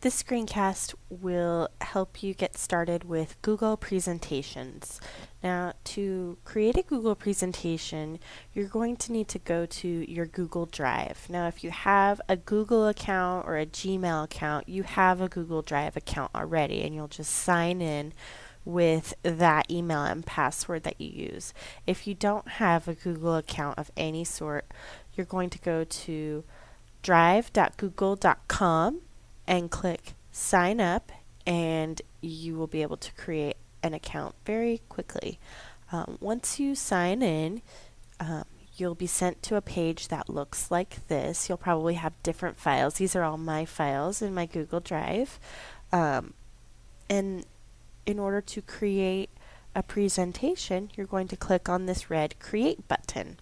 This screencast will help you get started with Google Presentations. Now, to create a Google presentation, you're going to need to go to your Google Drive. Now, if you have a Google account or a Gmail account, you have a Google Drive account already, and you'll just sign in with that email and password that you use. If you don't have a Google account of any sort, you're going to go to drive.google.com and click sign up, and you will be able to create an account very quickly. Once you sign in, you'll be sent to a page that looks like this. You'll probably have different files. These are all my files in my Google Drive. And in order to create a presentation, you're going to click on this red create button.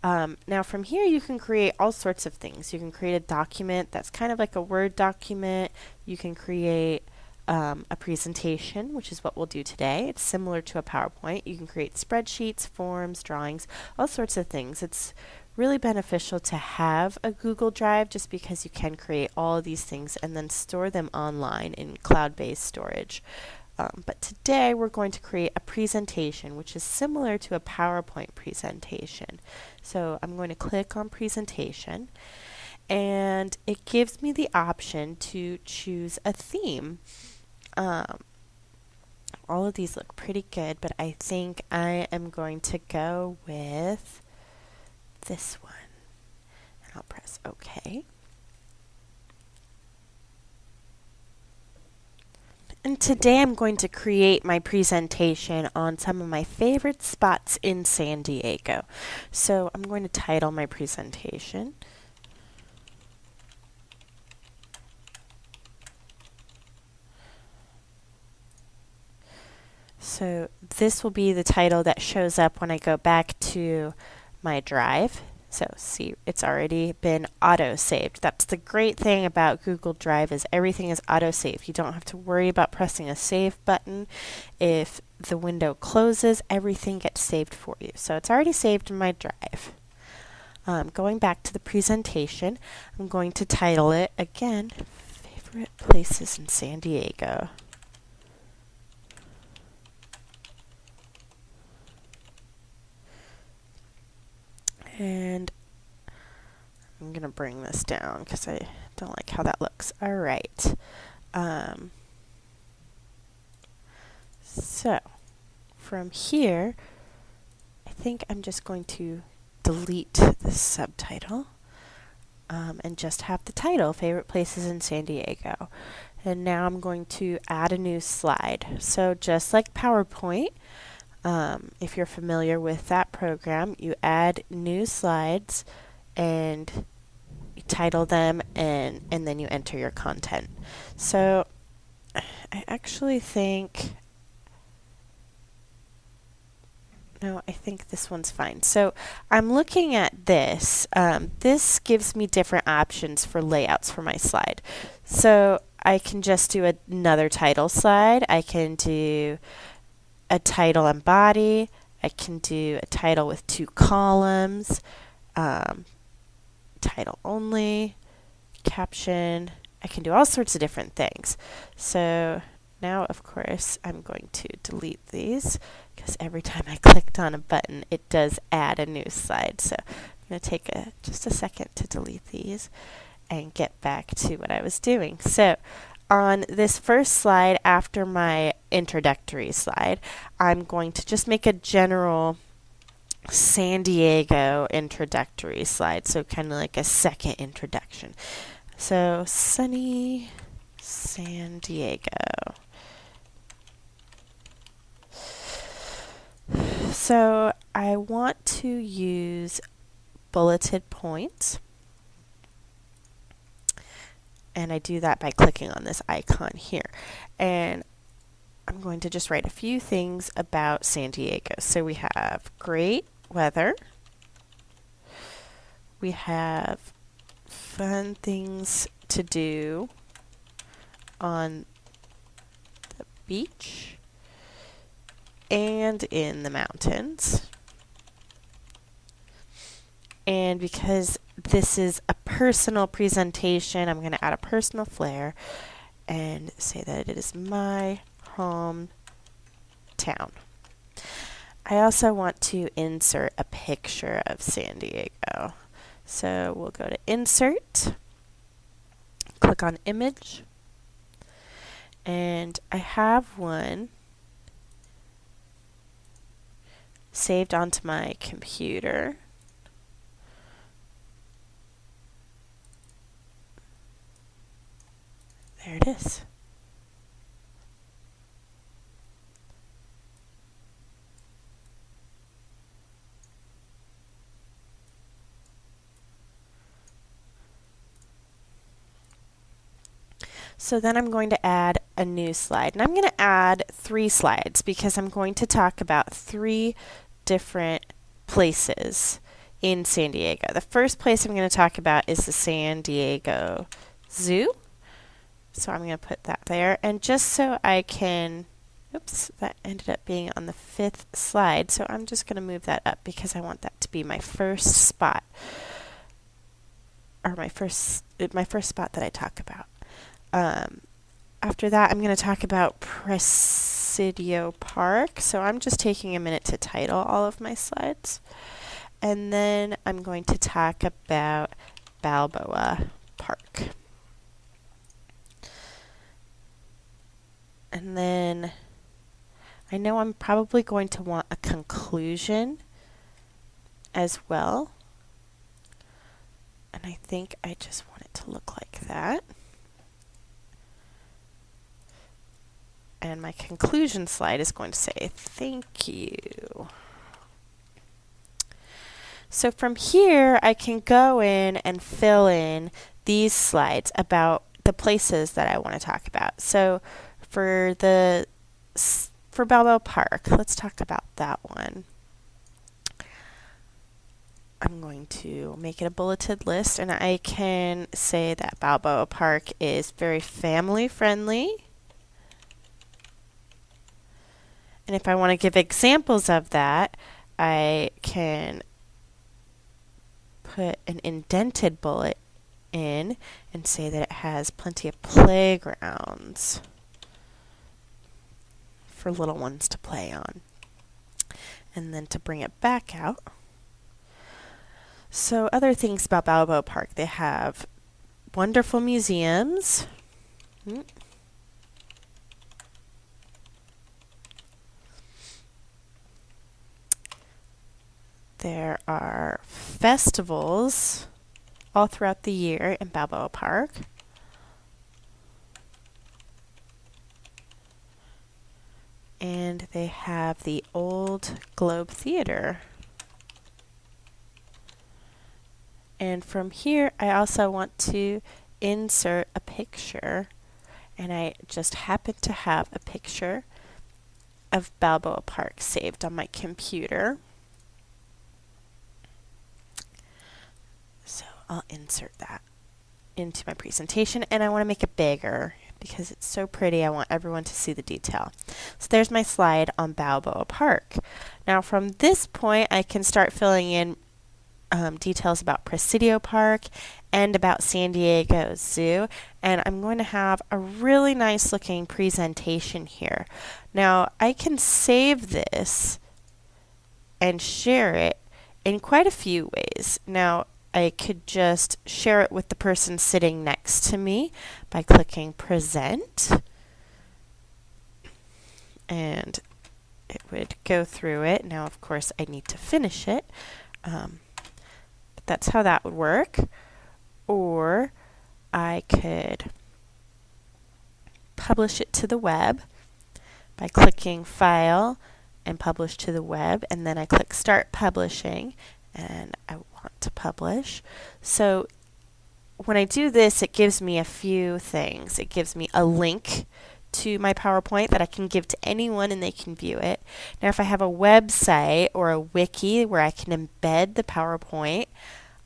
Now from here you can create all sorts of things. You can create a document that's kind of like a Word document. You can create a presentation, which is what we'll do today. It's similar to a PowerPoint. You can create spreadsheets, forms, drawings, all sorts of things. It's really beneficial to have a Google Drive just because you can create all of these things and then store them online in cloud-based storage. But today we're going to create a presentation which is similar to a PowerPoint presentation. So I'm going to click on presentation, and it gives me the option to choose a theme. All of these look pretty good, but I think I am going to go with this one. And I'll press OK. And today I'm going to create my presentation on some of my favorite spots in San Diego. So I'm going to title my presentation So this will be the title that shows up when I go back to my drive. So see, it's already been auto-saved. That's the great thing about Google Drive, is everything is auto-saved. You don't have to worry about pressing a save button. If the window closes, everything gets saved for you. So it's already saved in my drive. Going back to the presentation, I'm going to title it, again, Favorite Places in San Diego. And I'm going to bring this down because I don't like how that looks. All right. So from here, I think I'm just going to delete the subtitle and just have the title, Favorite Places in San Diego. And now I'm going to add a new slide. So just like PowerPoint, if you're familiar with that program, you add new slides and you title them, and then you enter your content. So I actually think, no, I think this one's fine. So I'm looking at this. This gives me different options for layouts for my slide. So I can just do another title slide. I can do a title and body. I can do a title with 2 columns, title only, caption. I can do all sorts of different things. So now, of course, I'm going to delete these because every time I clicked on a button, it does add a new slide. So I'm going to take just a second to delete these and get back to what I was doing. So on this first slide, after my introductory slide, I'm going to just make a general San Diego introductory slide, so kind of like a second introduction. So, sunny San Diego. So, I want to use bulleted points. And I do that by clicking on this icon here. And I'm going to just write a few things about San Diego. So we have great weather. We have fun things to do on the beach and in the mountains. And because this is a personal presentation, I'm going to add a personal flair. and say that it is my hometown. I also want to insert a picture of San Diego. So we'll go to Insert, click on Image, and I have one saved onto my computer. There it is. So then I'm going to add a new slide. And I'm going to add 3 slides because I'm going to talk about 3 different places in San Diego. The first place I'm going to talk about is the San Diego Zoo. So I'm going to put that there. And just so I can, oops, that ended up being on the 5th slide. So I'm just going to move that up because I want that to be my first spot, or my first spot that I talk about. After that, I'm going to talk about Presidio Park. So I'm just taking a minute to title all of my slides. And then I'm going to talk about Balboa Park. And then I know I'm probably going to want a conclusion as well. And I think I just want it to look like that. And my conclusion slide is going to say, thank you. So from here, I can go in and fill in these slides about the places that I want to talk about. So for Balboa Park, let's talk about that one. I'm going to make it a bulleted list, and I can say that Balboa Park is very family friendly. And if I want to give examples of that, I can put an indented bullet in and say that it has plenty of playgrounds for little ones to play on. And then to bring it back out. So other things about Balboa Park, they have wonderful museums. There are festivals all throughout the year in Balboa Park. And they have the Old Globe Theater. And from here, I also want to insert a picture. And I just happen to have a picture of Balboa Park saved on my computer. So I'll insert that into my presentation, and I want to make it bigger because it's so pretty. I want everyone to see the detail. So there's my slide on Balboa Park. Now from this point, I can start filling in details about Presidio Park and about San Diego Zoo, and I'm going to have a really nice looking presentation here. Now I can save this and share it in quite a few ways. Now I could just share it with the person sitting next to me by clicking Present, and it would go through it. Now, of course, I need to finish it, but that's how that would work. Or I could publish it to the web by clicking File and Publish to the Web, and then I click Start Publishing, and I want to publish. So when I do this, it gives me a few things. It gives me a link to my PowerPoint that I can give to anyone and they can view it. Now if I have a website or a wiki where I can embed the PowerPoint,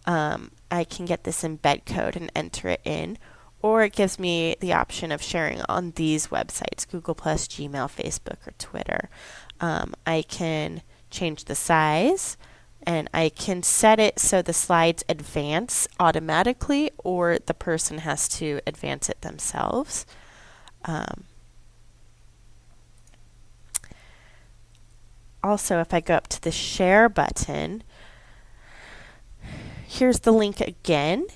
I can get this embed code and enter it in. Or it gives me the option of sharing on these websites, Google+, Gmail, Facebook, or Twitter. I can change the size, and I can set it so the slides advance automatically or the person has to advance it themselves. Also, if I go up to the share button, here's the link again.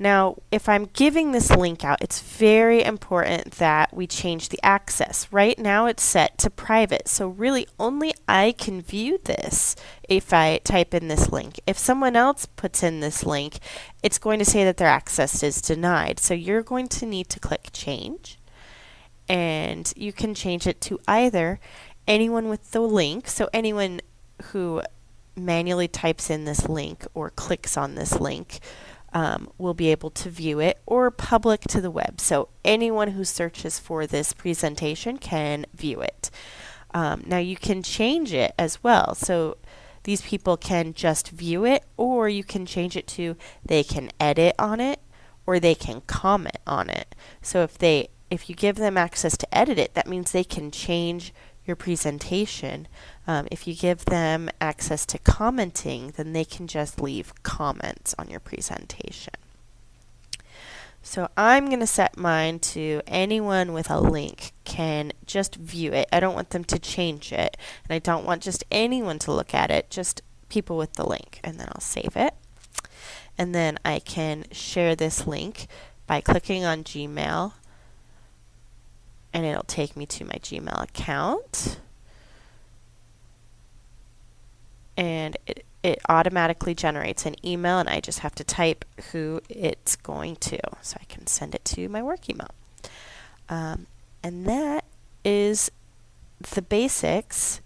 Now, if I'm giving this link out, it's very important that we change the access. Right now it's set to private, so really only I can view this if I type in this link. If someone else puts in this link, it's going to say that their access is denied. So you're going to need to click change, and you can change it to either anyone with the link, so anyone who manually types in this link or clicks on this link will be able to view it, or public to the web. So anyone who searches for this presentation can view it. Now you can change it as well. So these people can just view it, or you can change it to they can edit on it, or they can comment on it. So if you give them access to edit it, that means they can change your presentation. If you give them access to commenting, then they can just leave comments on your presentation. So I'm going to set mine to anyone with a link can just view it. I don't want them to change it, and I don't want just anyone to look at it, just people with the link. And then I'll save it. And then I can share this link by clicking on Gmail, and it'll take me to my Gmail account. And it automatically generates an email, and I just have to type who it's going to, so I can send it to my work email. And that is the basics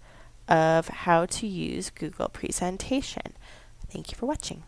of how to use Google Presentation. Thank you for watching.